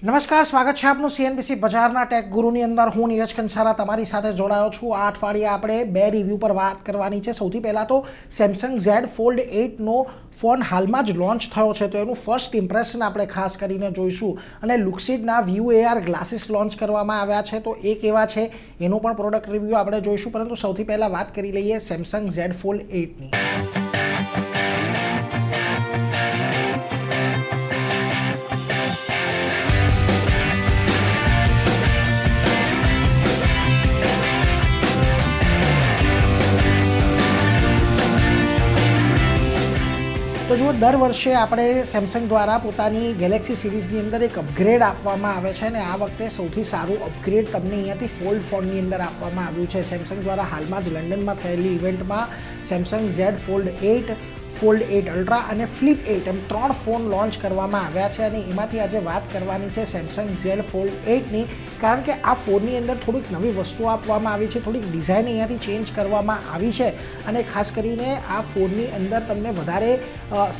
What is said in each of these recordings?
નમસ્કાર, સ્વાગત છે આપનું સીએનબીસી બજારના ટેક ગુરુની અંદર. હું નીરજ કંસારા તમારી સાથે જોડાયો છું. આ અઠવાડિયે આપણે બે રિવ્યૂ પર વાત કરવાની છે. સૌથી પહેલાં તો સેમસંગ ઝેડ ફોલ્ડ 8નો ફોન હાલમાં જ લોન્ચ થયો છે, તો એનું ફર્સ્ટ ઇમ્પ્રેશન આપણે ખાસ કરીને જોઈશું. અને લુક્સિડના વ્યૂ એઆર ગ્લાસીસ લોન્ચ કરવામાં આવ્યા છે, તો એ કેવા છે એનું પણ પ્રોડક્ટ રિવ્યૂ આપણે જોઈશું. પરંતુ સૌથી પહેલાં વાત કરી લઈએ સેમસંગ ઝેડ ફોલ્ડ 8ની. તો જુઓ, દર વર્ષે આપણે સેમસંગ દ્વારા પોતાની ગેલેક્સી સિરીઝની અંદર એક અપગ્રેડ આપવામાં આવે છે, અને આ વખતે સૌથી સારું અપગ્રેડ તમને અહીંયાથી ફોલ્ડ ફોનની અંદર આપવામાં આવ્યું છે. સેમસંગ દ્વારા હાલમાં જ લંડનમાં થયેલી ઇવેન્ટમાં Samsung Z fold 8, fold 8 ultra અને ફ્લિપ 8 એમ 3 ફોન લોન્ચ કરવામાં આવ્યા છે, અને એમાંથી આજે વાત કરવાની છે સેમસંગ ઝેડ ફોલ્ડ 8ની. કારણ કે આ ફોનની અંદર થોડીક નવી વસ્તુઓ આપવામાં આવી છે, થોડીક ડિઝાઇન અહીંયાથી ચેન્જ કરવામાં આવી છે, અને ખાસ કરીને આ ફોનની અંદર તમને વધારે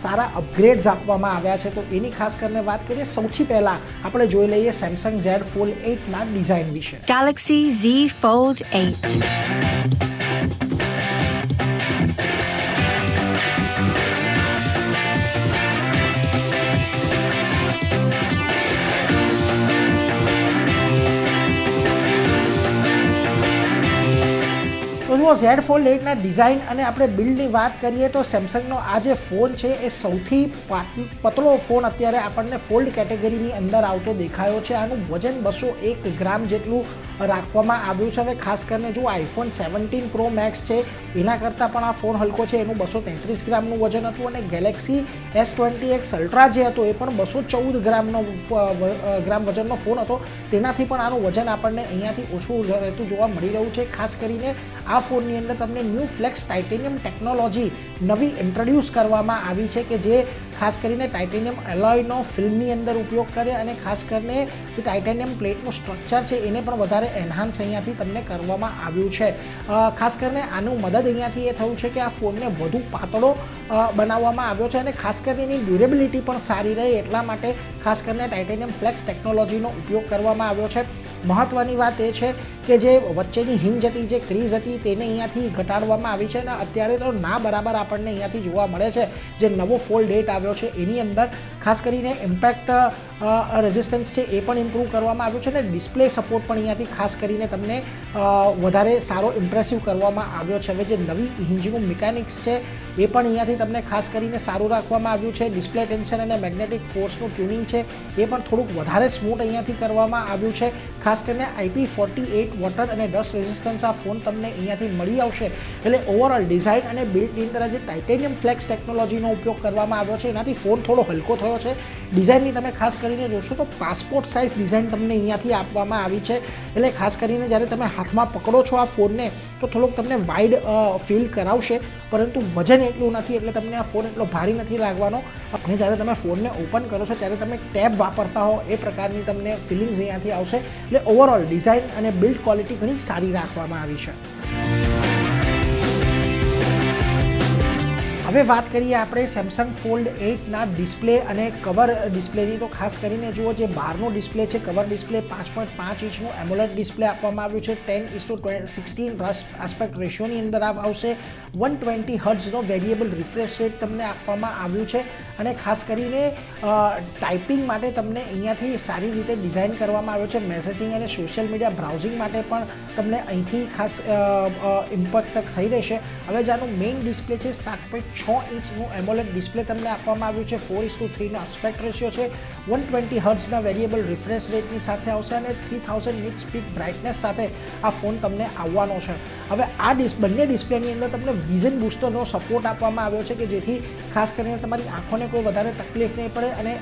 સારા અપગ્રેડ્સ આપવામાં આવ્યા છે. તો એની ખાસ કરીને વાત કરીએ. સૌથી પહેલાં આપણે જોઈ લઈએ સેમસંગ ઝેડ ફોલ્ડ 8ના ડિઝાઇન વિશે. Galaxy Z Fold 8. તો જુઓ, ઝેડ ફોલ્ડ 8ના ડિઝાઇન અને આપણે બિલ્ડની વાત કરીએ તો સેમસંગનો આ જે ફોન છે એ સૌથી પતળો ફોન અત્યારે આપણને ફોલ્ડ કેટેગરીની અંદર આવતો દેખાયો છે. આનું વજન 201 ગ્રામ જેટલું રાખવામાં આવ્યું છે. હવે ખાસ કરીને જો આઈફોન 17 પ્રો મેક્સ છે એના કરતાં પણ આ ફોન હલકો છે. એનું 233 ગ્રામનું વજન હતું, અને ગેલેક્સી S20X અલ્ટ્રા જે હતો એ પણ 214 ગ્રામ વજનનો ફોન હતો. તેનાથી પણ આનું વજન આપણને અહીંયાથી ઓછું રહેતું જોવા મળી રહ્યું છે. ખાસ કરીને આ ફોનની અંદર તમને ન્યૂ ફ્લેક્સ ટાઇટેનિયમ ટેકનોલોજી નવી ઇન્ટ્રોડ્યુસ કરવામાં આવી છે, કે જે ખાસ કરીને ટાઇટેનિયમ એલોયનો ફિલ્મની અંદર ઉપયોગ કરે, અને ખાસ કરીને જે ટાઇટેનિયમ પ્લેટનું સ્ટ્રક્ચર છે એને પણ વધારે એન્હાન્સ અહીંયાથી તમને કરવામાં આવ્યું છે. ખાસ કરીને આનું મદદ અહીંયાથી એ થયું છે કે આ ફોનને વધુ પાતળો બનાવવામાં આવ્યો છે, અને ખાસ કરીને એની ડ્યુરેબિલિટી પણ સારી રહે એટલા માટે ખાસ કરીને ટાઇટેનિયમ ફ્લેક્સ ટેકનોલોજીનો ઉપયોગ કરવામાં આવ્યો છે. મહત્ત્વની વાત એ છે કે જે વચ્ચેની હિંજ હતી, જે ક્રીઝ હતી, તેને અહીંયાથી ઘટાડવામાં આવી છે, અને અત્યારે તો ના બરાબર આપણને અહીંયાથી જોવા મળે છે. જે નવો ફોલ્ડ 8 આવ્યો છે એની અંદર ખાસ કરીને ઇમ્પેક્ટ રેઝિસ્ટન્સ છે એ પણ ઇમ્પ્રૂવ કરવામાં આવ્યું છે, અને ડિસ્પ્લે સપોર્ટ પણ અહીંયાથી ખાસ કરીને તમને વધારે સારો ઇમ્પ્રેસિવ કરવામાં આવ્યો છે. હવે જે નવી હિંજનું મિકેનિક્સ છે એ પણ અહીંયાથી તમને ખાસ કરીને સારું રાખવામાં આવ્યું છે. ડિસ્પ્લે ટેન્શન અને મેગ્નેટિક ફોર્સનું ટ્યુનિંગ છે એ પણ થોડુંક વધારે સ્મૂથ અહીંયાથી કરવામાં આવ્યું છે. ખાસ કરીને IP48 વોટર અને ડસ્ટ રેઝિસ્ટન્સ આ ફોન તમને અહીંયાથી મળી આવશે. એટલે ઓવરઓલ ડિઝાઇન અને બિલ્ડની અંદર જે ટાઇટેનિયમ ફ્લેક્સ ટેકનોલોજીનો ઉપયોગ કરવામાં આવ્યો છે એનાથી ફોન થોડો હલકો થયો છે. ડિઝાઇનની તમે ખાસ કરીને જોશો તો પાસપોર્ટ સાઇઝ ડિઝાઇન તમને અહીંયાથી આપવામાં આવી છે. એટલે ખાસ કરીને જ્યારે તમે હાથમાં પકડો છો આ ફોનને તો થોડોક તમને વાઇડ ફીલ કરાવશે, પરંતુ વજન એટલું નથી, એટલે તમને આ ફોન એટલો ભારી નથી લાગવાનો. અને જ્યારે તમે ફોનને ઓપન કરો છો ત્યારે તમે ટેબ વાપરતા હો એ પ્રકારની તમને ફિલિંગ્સ અહીંયાથી આવશે. એટલે ઓવરઓલ ડિઝાઇન અને બિલ્ડ ક્વોલિટી ઘણી સારી રાખવામાં આવી છે. હવે વાત કરીએ આપણે સેમસંગ ફોલ્ડ 8ના ડિસ્પ્લે અને કવર ડિસ્પ્લેની. તો ખાસ કરીને જુઓ, જે બહારનો ડિસ્પ્લે છે કવર ડિસ્પ્લે 5.5 ઇંચનું એમોલેડ ડિસ્પ્લે આપવામાં આવ્યું છે. 10:16 આસ્પેક્ટ રેશિયોની અંદર આવશે. 120 હર્ટ્ઝનો વેરિયેબલ રિફ્રેશ રેટ તમને આપવામાં આવ્યું છે, અને ખાસ કરીને ટાઈપિંગ માટે તમને અહીંયાથી સારી રીતે ડિઝાઇન કરવામાં આવ્યું છે. મેસેજિંગ અને સોશિયલ મીડિયા બ્રાઉઝિંગ માટે પણ તમને અહીંથી ખાસ ઇમ્પેક્ટ થઈ રહેશે. હવે જેનું મેઇન ડિસ્પ્લે છે 7.6 ઇંચનું એમોલેડ ડિસ્પ્લે તમને આપવામાં આવ્યું છે. 4:3નો આસ્પેક્ટ રેશિયો છે. 120 હર્ટ્ઝના વેરિયેબલ રિફ્રેશ રેટની સાથે આવશે, અને 3000 નિટ્સ પીક બ્રાઇટનેસ સાથે આ ફોન તમને આવવાનો છે. હવે આ બંને ડિસ્પ્લેની અંદર તમને વિઝન બૂસ્ટરનો સપોર્ટ આપવામાં આવ્યો છે, કે જેથી ખાસ કરીને તમારી આંખોને કોઈ વધારે તકલીફ નહીં પડે. અને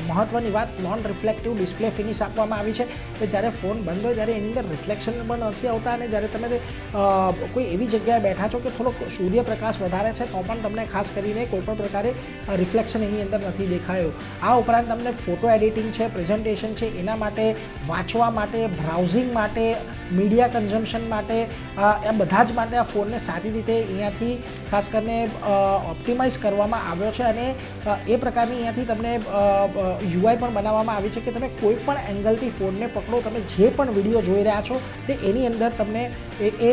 મહત્ત્વની વાત, નોન રિફ્લેક્ટિવ ડિસ્પ્લે ફિનિશ આપવામાં આવી છે, કે જ્યારે ફોન બંધ હોય ત્યારે એની અંદર રિફ્લેક્શન પણ નથી આવતા, અને જ્યારે તમે કોઈ એવી જગ્યાએ બેઠા છો કે થોડોક સૂર્યપ્રકાશ વધારે છે તો પણ તમને ખાસ કરીને કોઈપણ પ્રકારે રિફ્લેક્શન એની અંદર નથી દેખાયું. આ ઉપરાંત તમને ફોટો એડિટિંગ છે, પ્રેઝન્ટેશન છે, એના માટે, વાંચવા માટે, બ્રાઉઝિંગ માટે, મીડિયા કન્ઝમ્પશન માટે, આ બધા જ માટે આ ફોનને સારી રીતે અહીંયાથી ખાસ કરીને ઓપ્ટિમાઇઝ કરવામાં આવ્યો છે. અને એ પ્રકારની અહીંયાથી તમને યુઆઈ પણ બનાવવામાં આવી છે કે તમે કોઈ પણ એંગલથી ફોનને પકડો, તમે જે પણ વિડીયો જોઈ રહ્યા છો તે એની અંદર તમને એ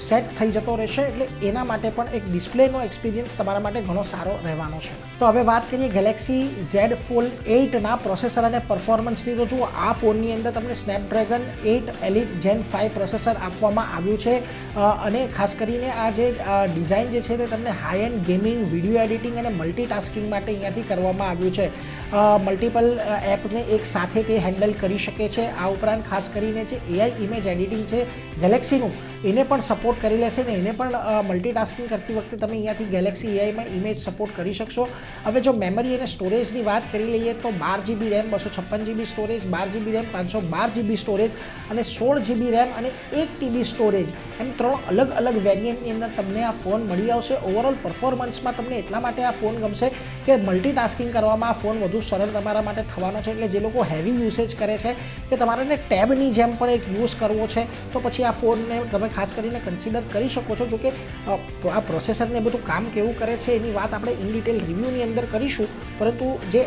સેટ થઈ જતો રહેશે. એટલે એના માટે પણ એક ડિસ્પ્લેનો એક્સપિરિયન્સ તમારા માટે ઘણો સારો રહેવાનો છે. તો હવે વાત કરીએ ગેલેક્સી Z Fold 8ના પ્રોસેસર અને પરફોર્મન્સની. તો જુઓ, આ ફોનની અંદર તમને સ્નેપડ્રેગન 8 Elite Gen 5 પ્રોસેસર આપવામાં આવ્યું છે. અને ખાસ કરીને આ જે ડિઝાઇન જે છે તે તમને high and gaming, video editing અને મલ્ટીટાસ્કિંગ માટે અહીંયાથી કરવામાં આવ્યું છે. મલ્ટિપલ એપને એક સાથે તે હેન્ડલ કરી શકે છે. આ ઉપરાંત ખાસ કરીને જે AI ઇમેજ એડિટિંગ છે ગેલેક્સીનું, એને પણ સપોર્ટ કરી લેશે ને એને પણ મલ્ટીટાસ્કિંગ કરતી વખતે તમે અહીંયાથી ગેલેક્સી એઆઈમાં ઇમેજ સપોર્ટ કરી શકશો. હવે જો મેમરી અને સ્ટોરેજની વાત કરી લઈએ તો 12GB RAM, 256GB storage, 12GB RAM, 512GB storage અને 16GB રેમ અને 1TB સ્ટોરેજ, એમ 3 અલગ અલગ વેરિયન્ટની અંદર તમને આ ફોન મળી આવશે. ઓવરઓલ પરફોર્મન્સમાં તમને એટલા માટે આ ફોન ગમશે કે મલ્ટીટાસ્કિંગ કરવામાં આ ફોન વધુ સરળ તમારા માટે થવાનો છે. એટલે જે લોકો હેવી યુસેજ કરે છે કે તમારે ટેબની જેમ પણ એક યુઝ કરવો છે તો પછી આ ફોનને તમે ખાસ કરીને કન્સિડર કરી શકો છો. જો કે આ પ્રોસેસરને બધું કામ કેવું કરે છે એની વાત આપણે ઇન ડિટેલ રિવ્યૂની અંદર કરીશું, પરંતુ જે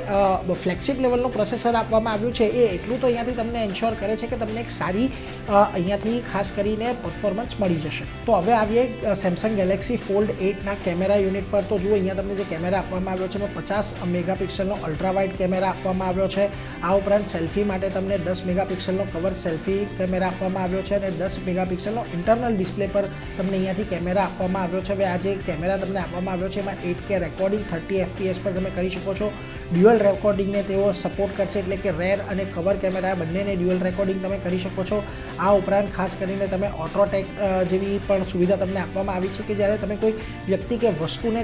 ફ્લેગશિપ લેવલનું પ્રોસેસર આપવામાં આવ્યું છે એ એટલું તો અહીંયાથી તમને એન્શ્યોર કરે છે કે તમને એક સારી અહીંયાથી ખાસ કરીને પરફોર્મન્સ મળી જશે. તો હવે આવીએ સેમસંગ ગેલેક્સી ફોલ્ડ 8ના કેમેરા યુનિટ પર. તો જુઓ, અહીંયા તમને જે કેમેરા આપવામાં આવ્યો છે એમાં 50 મેગાપિક્સલનો અલ્ટ્રા વાઇડ કેમેરા આપવામાં આવ્યો છે. આ ઉપરાંત સેલ્ફી માટે તમને 10 મેગાપિક્સલનો કવર સેલ્ફી કેમેરા આપવામાં આવ્યો છે અને 10 મેગાપિક્સલનો ઇન્ટરનલ ડિસ્પ્લે પર તમને અહીંયાથી કેમેરા આપવામાં આવ્યો છે. હવે આ જે કેમેરા તમને આપવામાં આવ્યો છે એમાં 8K રેકોર્ડિંગ 30 FPS પર તમે કરી શકો છો. ડ્યુઅલ રેકોર્ડિંગને તેઓ સપોર્ટ કરશે, એટલે કે રેર અને કવર કેમેરા બંનેને ડ્યુઅલ રેકોર્ડિંગ તમે કરી શકો છો. આ ઉપરાંત ખાસ કરીને તમે ઓટોટેક જેવી પણ સુવિધા તમને આપવામાં આવી છે કે જ્યારે તમે કોઈ વ્યક્તિ કે વસ્તુને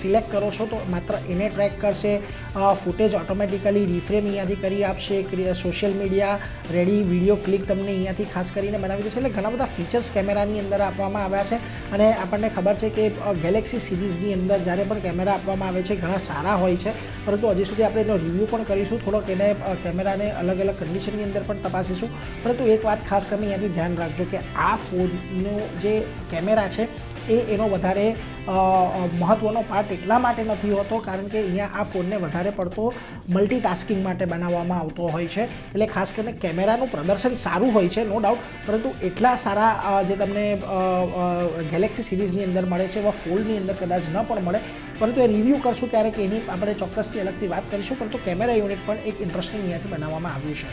સિલેક્ટ કરો છો તો માત્ર એને ટ્રેક કરશે. ફૂટેજ ઓટોમેટિકલી રિફ્રેમ અહીંયાથી કરી આપશે. Social media ready video click તમને અહીંયાથી ખાસ કરીને બનાવી દેશે. એટલે ઘણા બધા ફીચર્સ કેમેરાની અંદર આપવામાં આવ્યા છે. અને આપણને ખબર છે કે ગેલેક્સી સિરીઝની અંદર જ્યારે પણ કેમેરા આપવામાં આવે છે ઘણા સારા હોય છે, પરંતુ હજી સુધી આપણે એનો રિવ્યૂ પણ કરીશું, થોડોક એને કેમેરાને અલગ અલગ કન્ડિશનની અંદર પણ તપાસીશું. પરંતુ એક વાત ખાસ કરીને અહીંયાથી ધ્યાન રાખજો કે આ ફોનનો જે કેમેરા છે એ એનો વધારે મહત્ત્વનો પાર્ટ એટલા માટે નથી હોતો કારણ કે અહીંયા આ ફોનને વધારે પડતો મલ્ટીટાસ્કિંગ માટે બનાવવામાં આવતો હોય છે. એટલે ખાસ કરીને કેમેરાનું પ્રદર્શન સારું હોય છે, નો ડાઉટ, પરંતુ એટલા સારા જે તમને ગેલેક્સી સિરીઝની અંદર મળે છે એવા ફોલ્ડની અંદર કદાચ ન પણ મળે. પરંતુ એ રિવ્યૂ કરશું ત્યારે કે એની આપણે ચોક્કસથી અલગથી વાત કરીશું. પરંતુ કેમેરા યુનિટ પણ એક ઇન્ટરેસ્ટિંગ અહીંયાથી બનાવવામાં આવ્યું છે.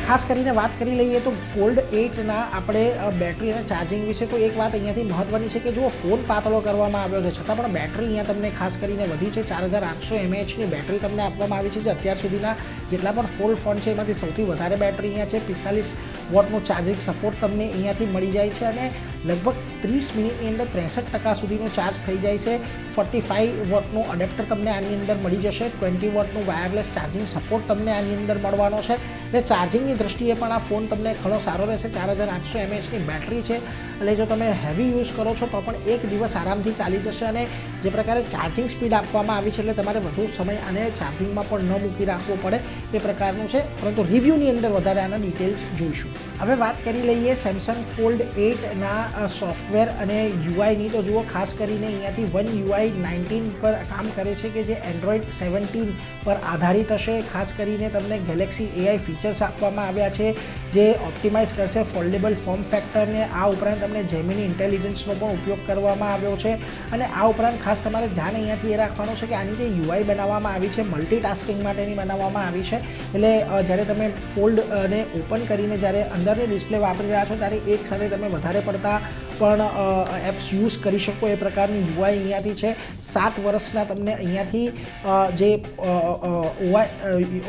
ખાસ કરીને વાત કરી લઈએ તો ફોલ્ડ 8ના આપણે બેટરી અને ચાર્જિંગ વિશે. તો એક વાત અહીંયાથી મહત્ત્વની છે કે જો ફોન પાતળો કરવામાં આવ્યો છે છતાં પણ બેટરી અહીંયા તમને ખાસ કરીને વધી છે. 4800 mAhની બેટરી તમને આપવામાં આવી છે, જે અત્યાર સુધીના જેટલા પણ ફોલ્ડ ફોન છે એમાંથી સૌથી વધારે બેટરી અહીંયા છે. 45 વોટનું ચાર્જિંગ સપોર્ટ તમને અહીંયાથી મળી જાય છે અને લગભગ 30 મિનિટની અંદર 63% સુધીનું ચાર્જ થઈ જાય છે. 45 વોટનું અડેપ્ટર તમને આની અંદર મળી જશે. 20 વોટનું વાયરલેસ ચાર્જિંગ સપોર્ટ તમને આની અંદર મળવાનો છે. એટલે ચાર્જિંગની દ્રષ્ટિએ પણ આ ફોન તમને ઘણો સારો રહેશે. 4800 mAhની બેટરી છે, એટલે જો તમે હેવી યુઝ કરો છો તો પણ એક દિવસ આરામથી ચાલી જશે. અને જે પ્રકારે ચાર્જિંગ સ્પીડ આપવામાં આવી છે એટલે તમારે વધુ સમય આને ચાર્જિંગમાં પણ ન મૂકી રાખવો પડે એ પ્રકારનું છે. પરંતુ રિવ્યૂની અંદર વધારે આના ડિટેલ્સ જોઈશું. હવે વાત કરી લઈએ સેમસંગ ફોલ્ડ 8ના સોફ્ટવેર અને યુઆઈની. તો જુઓ, ખાસ કરીને અહીંયાથી One UI 19 પર કામ કરે છે કે જે એન્ડ્રોઈડ 17 પર આધારિત હશે. ખાસ કરીને તમને ગેલેક્સી AI ફીચર્સ આપવામાં આવ્યા છે જે ઓપ્ટિમાઇઝ કરશે ફોલ્ડેબલ ફોર્મ ફેક્ટરને. આ ઉપરાંત તમને જેમિની ઇન્ટેલિજન્સનો પણ ઉપયોગ કરવામાં આવ્યો છે. અને આ ઉપરાંત ખાસ તમારે ધ્યાન અહીંયાથી એ રાખવાનું છે કે આની જે યુઆઈ બનાવવામાં આવી છે મલ્ટીટાસ્કિંગ માટેની બનાવવામાં આવી છે. એટલે જ્યારે તમે ફોલ્ડને ઓપન કરીને જ્યારે અંદરની ડિસ્પ્લે વાપરી રહ્યા છો ત્યારે એક સાથે તમે વધારે પડતા પણ એપ્સ યુઝ કરી શકો એ પ્રકારની યુઆઈ અહીંયાથી છે. 7 વર્ષના તમને અહીંયાથી જે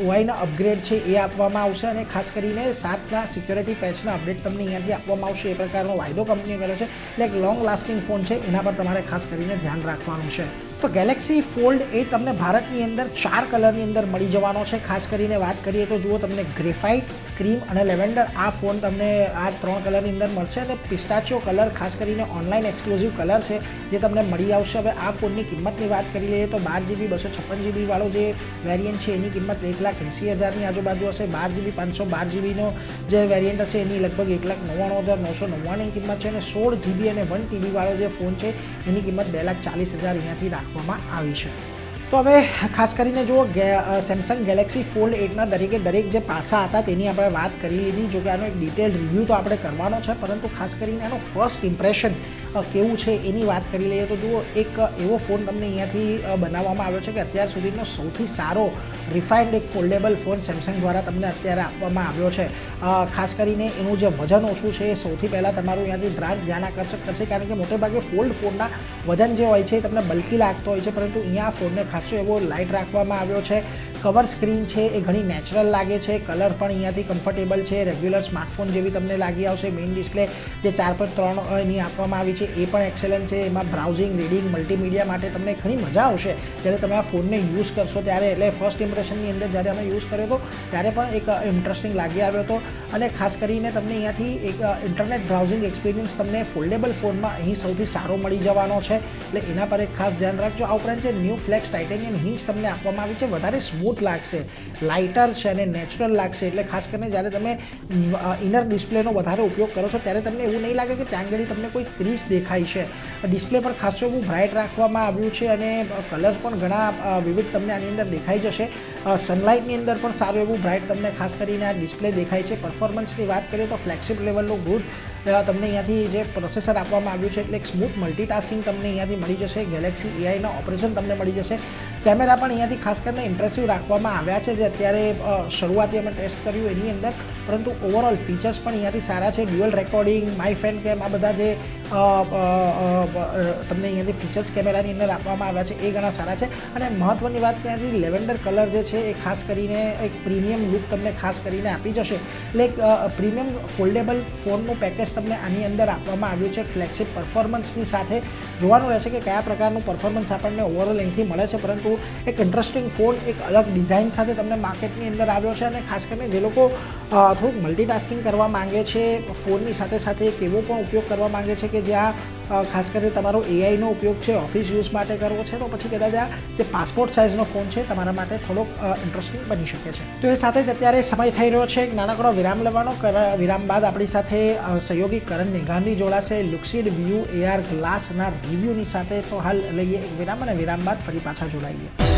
ઓઆઈના અપગ્રેડ છે એ આપવામાં આવશે અને ખાસ કરીને 7ના સિક્યોરિટી પેચના અપડેટ તમને અહીંયાથી આપવામાં આવશે એ પ્રકારનો વાયદો કંપની કર્યો છે. એટલે એક લોંગ લાસ્ટિંગ ફોન છે, એના પર તમારે ખાસ કરીને ધ્યાન રાખવાનું છે. તો ગેલેક્સી ફોલ્ડ 8 તમને ભારતની અંદર 4 કલરની અંદર મળી જવાનો છે. ખાસ કરીને વાત કરીએ તો જુઓ તમને ગ્રેફાઇટ, ક્રીમ અને લેવેન્ડર આ ફોન તમને આ 3 કલરની અંદર મળશે અને પિસ્તાચિયો કલર ખાસ કરીને ઓનલાઈન એક્સક્લુઝિવ કલર છે જે તમને મળી આવશે. હવે આ ફોનની કિંમતની વાત કરી લઈએ તો 12GB 256GB વાળો જે વેરિયન્ટ છે એની કિંમત 1,80,000ની આજુબાજુ હશે. 12GB 512GBનો જે વેરિયન્ટ હશે એની લગભગ 1,99,999ની કિંમત છે અને 16GB અને 1TB વાળો જે ફોન છે એની કિંમત 2,40,000 અહીંયાથી રાખવામાં આવી છે. તો હવે ખાસ કરીને જુઓ સેમસંગ ગેલેક્સી ફોલ્ડ 8ના દરેક જે પાસા હતા તેની આપણે વાત કરી લીધી. જો કે આનો એક ડિટેલ રિવ્યૂ તો આપણે કરવાનો છે, પરંતુ ખાસ કરીને આનો ફર્સ્ટ ઇમ્પ્રેશન કેવું છે એની વાત કરી લઈએ તો જુઓ એક એવો ફોન તમને અહીંયાથી બનાવવામાં આવ્યો છે કે અત્યાર સુધીનો સૌથી સારો રિફાઇન્ડ એક ફોલ્ડેબલ ફોન સેમસંગ દ્વારા તમને અત્યારે આપવામાં આવ્યો છે. ખાસ કરીને એનું જે વજન ઓછું છે એ સૌથી પહેલાં તમારું અહીંયાથી ધ્યાન આકર્ષક કરશે, કારણ કે મોટેભાગે ફોલ્ડ ફોનના વજન જે હોય છે એ તમને બલ્કી લાગતો હોય છે, પરંતુ અહીંયા આ ફોનને ખાસો એવો લાઇટ રાખવામાં આવ્યો છે. કવર સ્ક્રીન છે એ ઘણી નેચરલ લાગે છે. કલર પણ અહીંયાથી કમ્ફર્ટેબલ છે, રેગ્યુલર સ્માર્ટફોન જેવી તમને લાગી આવશે. મેઇન ડિસ્પ્લે જે 4.3 એની આપવામાં આવી છે એ પણ એક્સેલન્ટ છે. એમાં બ્રાઉઝિંગ, રીડિંગ, મલ્ટીમીડિયા માટે તમને ઘણી મજા આવશે જ્યારે તમે આ ફોનને યુઝ કરશો ત્યારે. એટલે ફર્સ્ટ ઇમ્પ્રેશનની અંદર જ્યારે અમે યુઝ કર્યો હતો ત્યારે પણ એક ઇન્ટરેસ્ટિંગ લાગી આવ્યો હતો. અને ખાસ કરીને તમને અહીંયાથી એક ઇન્ટરનેટ બ્રાઉઝિંગ એક્સપિરિયન્સ તમને ફોલ્ડેબલ ફોનમાં અહીં સૌથી સારો મળી જવાનો છે, એટલે એના પર એક ખાસ ધ્યાન રાખજો. આ ઉપરાંત જે ન્યૂ ફ્લેક્સ ટાઇટેનિયમ હિંજ તમને આપવામાં આવી છે વધારે સ્મૂથ લાગશે, લાઇટર છે અને નેચરલ લાગશે. એટલે ખાસ કરીને જ્યારે તમે ઇનર ડિસ્પ્લેનો વધારે ઉપયોગ કરો છો ત્યારે તમને એવું નહીં લાગે કે ત્યાં આગળ તમને કોઈ ક્રીસ દેખાય છે. ડિસ્પ્લે પર ખાસું એવું બ્રાઇટ રાખવામાં આવ્યું છે અને કલર પણ ઘણા વિવિધ તમને આની અંદર દેખાઈ જશે. સનલાઇટની અંદર પણ સારું એવું બ્રાઇટ તમને ખાસ કરીને આ ડિસ્પ્લે દેખાય છે. પરફોર્મન્સની વાત કરીએ તો ફ્લેગશિપ લેવલનું ગુડ તમને અહીંયાથી જે પ્રોસેસર આપવામાં આવ્યું છે એટલે એક સ્મૂથ મલ્ટીટાસ્કિંગ તમને અહીંયાથી મળી જશે. ગેલેક્સી એઆઈના ઓપરેશન તમને મળી જશે. કેમેરા પણ અહીંયાથી ખાસ કરીને ઇમ્પ્રેસિવ રાખવામાં આવ્યા છે જે અત્યારે શરૂઆતી અમે ટેસ્ટ કર્યું એની અંદર, પરંતુ ઓવરઓલ ફીચર્સ પણ અહીંયાથી સારા છે. ડ્યુઅલ રેકોર્ડિંગ, માય ફ્રેન્ડ કેમ, આ બધા જે તમને અહીંયાથી ફીચર્સ કેમેરાની અંદર આપવામાં આવ્યા છે એ ઘણા સારા છે. અને મહત્ત્વની વાત કે અહીંયાથી લેવેન્ડર કલર જે છે એ ખાસ કરીને એક પ્રીમિયમ લુક તમને ખાસ કરીને આપી જશે. એટલે એક પ્રીમિયમ ફોલ્ડેબલ ફોનનું પેકેજ તમને આની અંદર આપવામાં આવ્યું છે. ફ્લેગશિપ પરફોર્મન્સની સાથે જોવાનું રહેશે કે કયા પ્રકારનું પરફોર્મન્સ આપણને ઓવરઓલ અહીંથી મળે છે, પરંતુ એક ઇન્ટરેસ્ટિંગ ફોન એક અલગ ડિઝાઇન સાથે તમને માર્કેટની અંદર આવ્યો છે. અને ખાસ કરીને જે લોકો થોડુંક મલ્ટીટાસ્કિંગ કરવા માંગે છે ફોનની સાથે સાથે એક એવો પણ ઉપયોગ કરવા માંગે છે કે જ્યાં ખાસ કરીને તમારો એઆઈનો ઉપયોગ છે ઓફિસ યુઝ માટે કરવો છે, તો પછી કદાચ આ જે પાસપોર્ટ સાઇઝનો ફોન છે તમારા માટે થોડોક ઇન્ટરેસ્ટિંગ બની શકે છે. તો એ સાથે જ અત્યારે સમય થઈ રહ્યો છે એક નાનકડો વિરામ લેવાનો. વિરામ બાદ આપણી સાથે સહયોગી કરણ મેઘાણી જોડાશે લુક્સિડ વ્યૂ AR ગ્લાસના રિવ્યૂની સાથે. તો હાલ લઈએ એક વિરામ અને વિરામ બાદ ફરી પાછા જોડાઈએ.